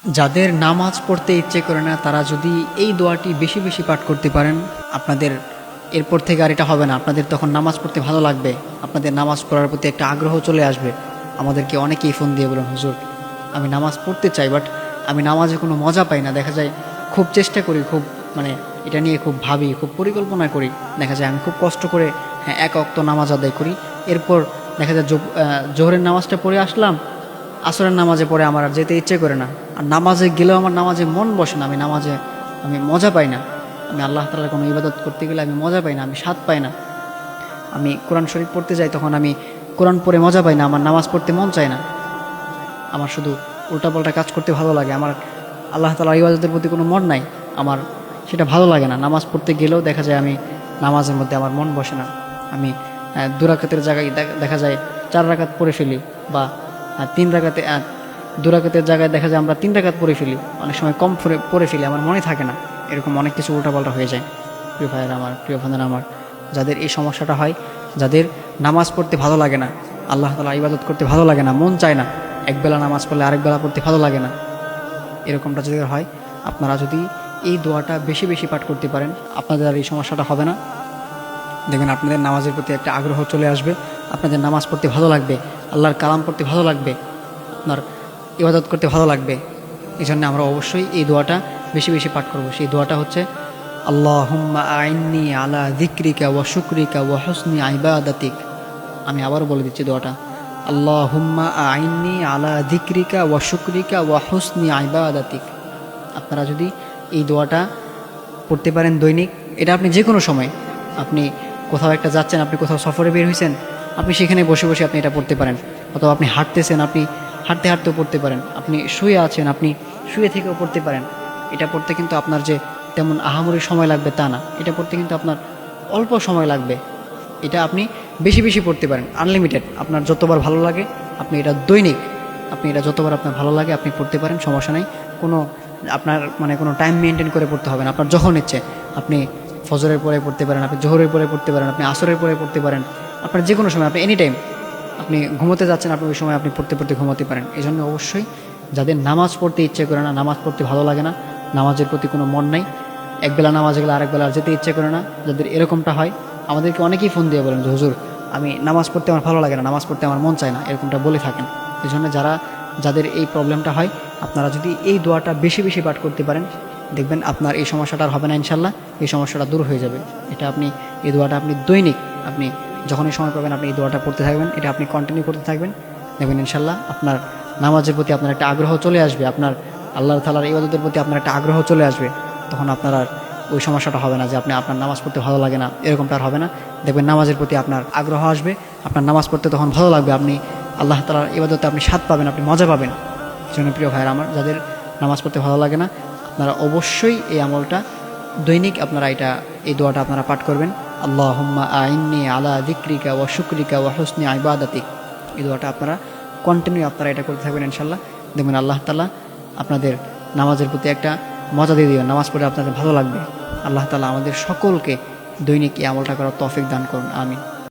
যাদের নামাজ পড়তে ইচ্ছে করে না তারা যদি এই দোয়াটি বেশি বেশি পাঠ করতে পারেন, আপনাদের এরপর থেকে আর এটা হবে না। আপনাদের তখন নামাজ পড়তে ভালো লাগবে, আপনাদের নামাজ পড়ার প্রতি একটা আগ্রহ চলে আসবে। আমাদেরকে অনেকেই ফোন দিয়ে বলেন, হুজুর আমি নামাজ পড়তে চাই, বাট আমি নামাজে কোনো মজা পাই না। দেখা যায় খুব চেষ্টা করি, খুব মানে এটা নিয়ে খুব ভাবি, খুব পরিকল্পনা করি। দেখা যায় আমি খুব কষ্ট করে এক ওয়াক্ত নামাজ আদায় করি। এরপর দেখা যায় জোহরের নামাজটা পড়ে আসলাম, আসরের নামাজে পড়ে আমার আর যেতে ইচ্ছে করে না। আর নামাজে গেলেও আমার নামাজে মন বসে না, আমি মজা পাই না। আমি আল্লাহ তাআলার কোনো ইবাদত করতে গেলে আমি মজা পাই না, আমি স্বাদ পাই না। আমি কোরআন শরীফ পড়তে যাই, তখন আমি কোরআন পড়ে মজা পাই না, আমার নামাজ পড়তে মন চায় না। আমার শুধু উল্টাপাল্টা কাজ করতে ভালো লাগে। আমার আল্লাহ তাআলার ইবাদতের প্রতি কোনো মন নাই, আমার সেটা ভালো লাগে না। নামাজ পড়তে গেলেও দেখা যায় আমি নামাজের মধ্যে আমার মন বসে না। আমি 2 রাকাতের জায়গায় দেখা যায় 4 রাকাত পড়ে ফেলি, বা 3 রাকাতে 2 রাকাতের জায়গায় দেখা যায় আমরা 3 রাকাত পড়ে ফেলি, অনেক সময় কম পড়ে ফেলি, আমার মনে থাকে না। এরকম অনেক কিছু উল্টাপাল্টা হয়ে যায়। প্রিয় ভাইয়েরা আমার, প্রিয় বোনেরা আমার, যাদের এই সমস্যাটা হয়, যাদের নামাজ পড়তে ভালো লাগে না, আল্লাহ তাআলা ইবাদত করতে ভালো লাগে না, মন চায় না, একবেলা নামাজ পড়লে আরেক বেলা পড়তে ভালো লাগে না, এরকমটা যদি হয়, আপনারা যদি এই দোয়াটা বেশি বেশি পাঠ করতে পারেন, আপনাদের আর এই সমস্যাটা হবে না। দেখবেন আপনাদের নামাজের প্রতি একটা আগ্রহ চলে আসবে, আপনাদের নামাজ পড়তে ভালো লাগবে, আল্লাহর কালাম পড়তে ভালো লাগবে, আপনার ইবাদত করতে ভালো লাগবে। এই জন্য আমরা অবশ্যই এই দোয়াটা বেশি বেশি পাঠ করব। সেই দোয়াটা হচ্ছে আল্লাহুম্মা আইন্নি আলা যিকরিকা ওয়া শুকরিকা ওয়া হুসনি ইবাদাতিক। আমি আবারও বলে দিচ্ছি দোয়াটা, আল্লাহুম্মা আইন্নি আলা যিকরিকা ওয়া শুকরিকা ওয়া হুসনি ইবাদাতিক। আপনারা যদি এই দোয়াটা পড়তে পারেন দৈনিক, এটা আপনি যে কোনো সময়, আপনি কোথাও একটা যাচ্ছেন, আপনি কোথাও সফরে বের হয়েছেন, আপনি সেখানে বসে বসে আপনি এটা পড়তে পারেন। অথবা আপনি হাঁটতেছেন, আপনি হাঁটতে হাঁটতেও পড়তে পারেন। আপনি শুয়ে আছেন, আপনি শুয়ে থেকেও পড়তে পারেন। এটা পড়তে কিন্তু আপনার যে তেমন আহামরি সময় লাগবে তা না, এটা পড়তে কিন্তু আপনার অল্প সময় লাগবে। এটা আপনি বেশি বেশি পড়তে পারেন, আনলিমিটেড। আপনার যতবার ভালো লাগে আপনি এটা দৈনিক, আপনি এটা যতবার আপনার ভালো লাগে আপনি পড়তে পারেন, সমস্যা নেই। কোনো আপনার মানে কোনো টাইম মেনটেন করে পড়তে হবে না। আপনার যখন ইচ্ছে আপনি ফজরের পরে পড়তে পারেন, আপনি জোহরের পরে পড়তে পারেন, আপনি আসরের পরে পড়তে পারেন, আপনার যে কোনো সময়, আপনি এনি টাইম, আপনি ঘুমোতে যাচ্ছেন, আপনি ওই সময় আপনি পড়তে পড়তে ঘুমোতে পারেন। এই জন্য অবশ্যই যাদের নামাজ পড়তে ইচ্ছে করে না, নামাজ পড়তে ভালো লাগে না, নামাজের প্রতি কোনো মন নাই, একবেলা নামাজ গেলে আরেক বেলা আর যেতে ইচ্ছে করে না, যাদের এরকমটা হয়, আমাদেরকে অনেকেই ফোন দিয়ে বলেন যে হুজুর আমি নামাজ পড়তে আমার ভালো লাগে না, নামাজ পড়তে আমার মন চায় না, এরকমটা বলে থাকেন। এই জন্য যাদের এই প্রবলেমটা হয়, আপনারা যদি এই দোয়াটা বেশি বেশি পাঠ করতে পারেন, দেখবেন আপনার এই সমস্যাটা আর হবে না ইনশাল্লাহ, এই সমস্যাটা দূর হয়ে যাবে। এটা আপনি এই দোয়াটা আপনি দৈনিক, আপনি যখনই সময় পাবেন আপনি এই দোয়াটা পড়তে থাকবেন, এটা আপনি কন্টিনিউ করতে থাকবেন, দেখবেন ইনশাল্লাহ আপনার নামাজের প্রতি আপনার একটা আগ্রহ চলে আসবে, আপনার আল্লাহ তাআলার ইবাদতের প্রতি আপনার একটা আগ্রহ চলে আসবে। তখন আপনার আর ওই সমস্যাটা হবে না যে আপনার নামাজ পড়তে ভালো লাগে না, এরকমটা আর হবে না। দেখবেন নামাজের প্রতি আপনার আগ্রহ আসবে, আপনার নামাজ পড়তে তখন ভালো লাগবে, আপনি আল্লাহ তাআলার ইবাদতে আপনি স্বাদ পাবেন, আপনি মজা পাবেন। এই জন্য প্রিয় ভাইয়েরা আমার, যাদের নামাজ পড়তে ভালো লাগে না, আপনারা অবশ্যই এই আমলটা দৈনিক আপনারা এই দোয়াটা আপনারা পাঠ করবেন, আল্লাহুম্মা আইন্নি আলা যিকরিকা ওয়া শুকরিকা ওয়া হুসনি ইবাদাতিক। এই দোয়াটা আপনারা কন্টিনিউ আপনারা এটা করতে থাকবেন ইনশাল্লাহ। দেখবেন আল্লাহ তাআলা আপনাদের নামাজের প্রতি একটা মজা দিয়ে দিবেন, নামাজ পড়ে আপনাদের ভালো লাগবে। আল্লাহ তাআলা আমাদের সকলকে দৈনিক এই আমলটা করার তৌফিক দান করুন, আমিন।